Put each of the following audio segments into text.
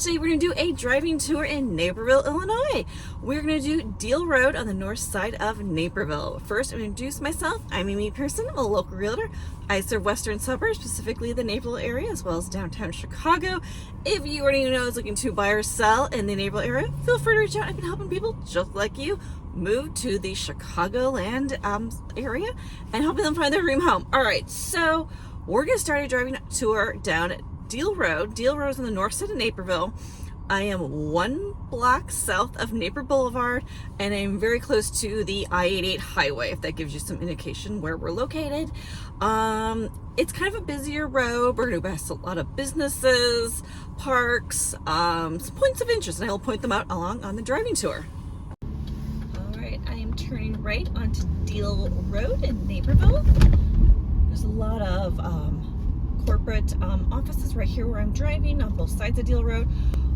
today we're going to do a driving tour in Naperville, Illinois. We're going to do Diehl Road on the north side of Naperville. First, I'm going to introduce myself. I'm Pearson. I'm a local realtor. I serve western suburbs, specifically the Naperville area, as well as downtown Chicago. If you already know is looking to buy or sell in the Naperville area, feel free to reach out. I've been helping people just like you move to the Chicagoland area and helping them find their dream home. All right, so we're going to start a driving tour down Diehl Road. Diehl Road is on the north side of Naperville. I am 1 block south of Naperville Boulevard, and I'm very close to the I-88 highway, if that gives you some indication where we're located. It's kind of a busier road. We're going to pass a lot of businesses, parks, some points of interest, and I will point them out along on the driving tour. All right, I am turning right onto Diehl Road in Naperville. There's a lot of corporate offices right here where I'm driving on both sides of Diehl Road.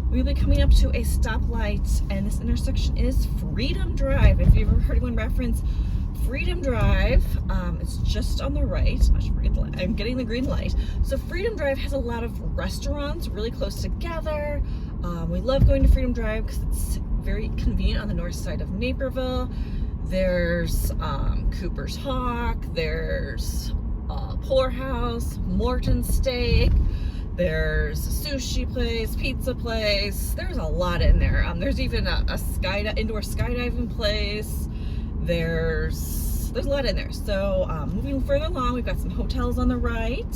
We'll be coming up to a stoplight, and this intersection is Freedom Drive. If you've ever heard anyone reference Freedom Drive, it's just on the right. I should forget the light. I'm getting the green light. So Freedom Drive has a lot of restaurants really close together. We love going to Freedom Drive because it's very convenient on the north side of Naperville. There's Cooper's Hawk, there's Poorhouse, Morton Steak, there's a sushi place, pizza place. There's a lot in there. There's even a indoor skydiving place. There's a lot in there. So moving further along, we've got some hotels on the right.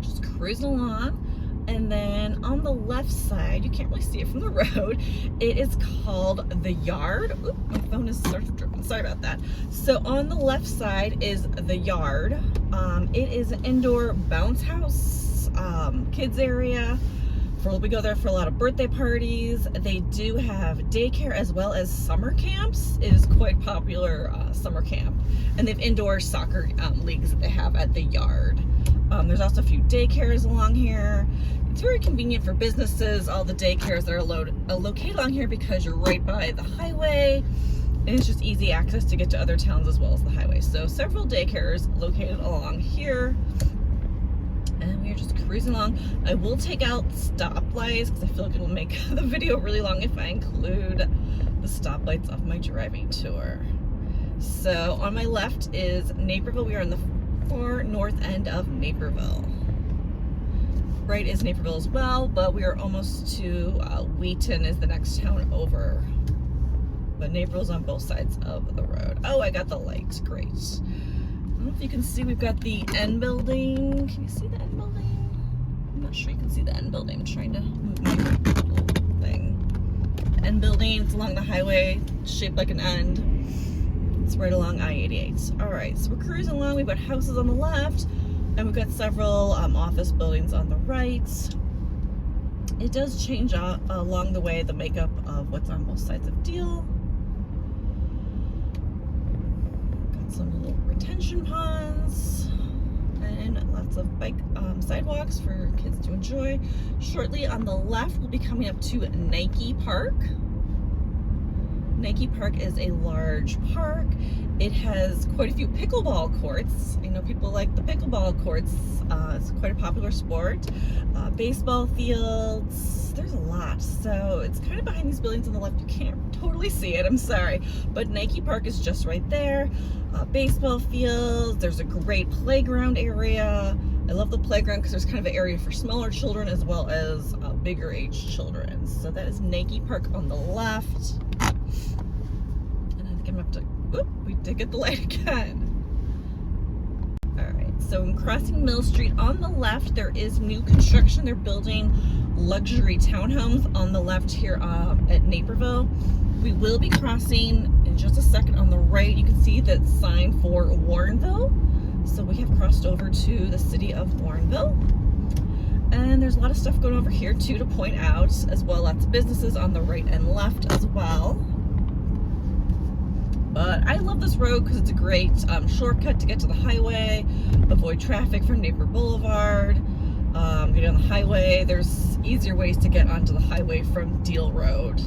Just cruising along. And then on the left side, you can't really see it from the road, it is called The Yard. Oop, my phone is sort of dripping, sorry about that. So on the left side is The Yard. It is an indoor bounce house, kids area. We go there for a lot of birthday parties. They do have daycare as well as summer camps. It is quite popular summer camp. And they have indoor soccer leagues that they have at The Yard. There's also a few daycares along here. It's very convenient for businesses. All the daycares that are located along here because you're right by the highway, and it's just easy access to get to other towns as well as the highway. So several daycares located along here, and we are just cruising along. I will take out stoplights because I feel like it will make the video really long if I include the stoplights of my driving tour. So on my left is Naperville. We are in the far north end of Naperville. Right is Naperville as well, but we are almost to Wheaton is the next town over. But Naperville's on both sides of the road. Oh, I got the light. Great. I don't know if you can see, we've got the N building. Can you see the N building? I'm not sure you can see the N building. I'm trying to move my little thing. The N building, it's along the highway, shaped like an N. It's right along I-88. All right, so we're cruising along. We've got houses on the left, and we've got several office buildings on the right. It does change along the way, the makeup of what's on both sides of Diehl. Got some little retention ponds and lots of bike sidewalks for kids to enjoy. Shortly on the left, we'll be coming up to Nike Park. Nike Park is a large park. It has quite a few pickleball courts. I know people like the pickleball courts. It's quite a popular sport. Baseball fields. There's a lot. So it's kind of behind these buildings on the left. You can't totally see it. I'm sorry. But Nike Park is just right there. Baseball fields. There's a great playground area. I love the playground because there's kind of an area for smaller children as well as bigger age children. So that is Nike Park on the left. And I think I'm up to, oop, we did get the light again. All right, so in crossing Mill Street on the left, there is new construction. They're building luxury townhomes on the left here at Naperville. We will be crossing in just a second. On the right, you can see that sign for Warrenville. So we have crossed over to the city of Warrenville. And there's a lot of stuff going over here too to point out, as well. Lots of businesses on the right and left as well. But I love this road because it's a great shortcut to get to the highway, avoid traffic from Naperville Boulevard, get on the highway. There's easier ways to get onto the highway from Diehl Road.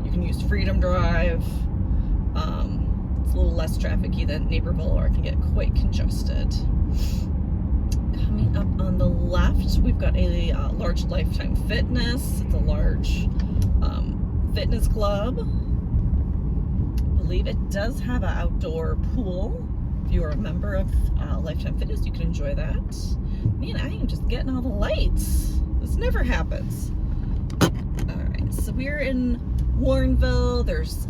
You can use Freedom Drive. It's a little less traffic-y than Naperville, or it can get quite congested. Coming up on the left, we've got a large Lifetime Fitness. It's a large fitness club. I believe it does have an outdoor pool. If you are a member of Lifetime Fitness, you can enjoy that. Man, I am just getting all the lights. This never happens. All right, so we're in Warrenville. There's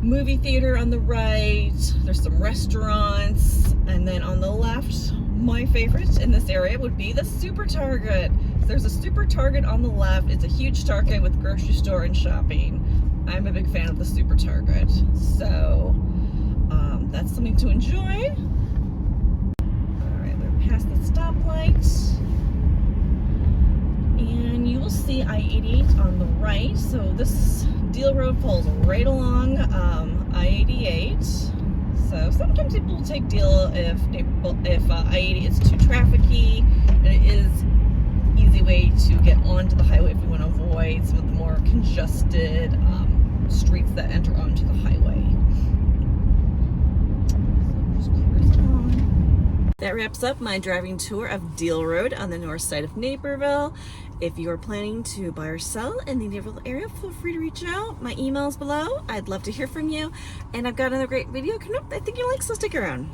movie theater on the right. There's some restaurants, and then on the left, my favorite in this area would be the Super Target. There's a Super Target on the left. It's a huge Target with grocery store and shopping. I'm a big fan of the Super Target, so that's something to enjoy. All right, we're past the stoplight, and you will see I-88 on the right. So this Diehl Road falls right along I-88. So sometimes people will take Diehl if I-80 is too trafficy, and it is an easy way to get onto the highway if you want to avoid some of the more congested streets that enter onto the highway. So just cruise along. That wraps up my driving tour of Diehl Road on the north side of Naperville. If you are planning to buy or sell in the Naperville area, feel free to reach out. My email is below. I'd love to hear from you. And I've got another great video coming up I think you'll like, so stick around.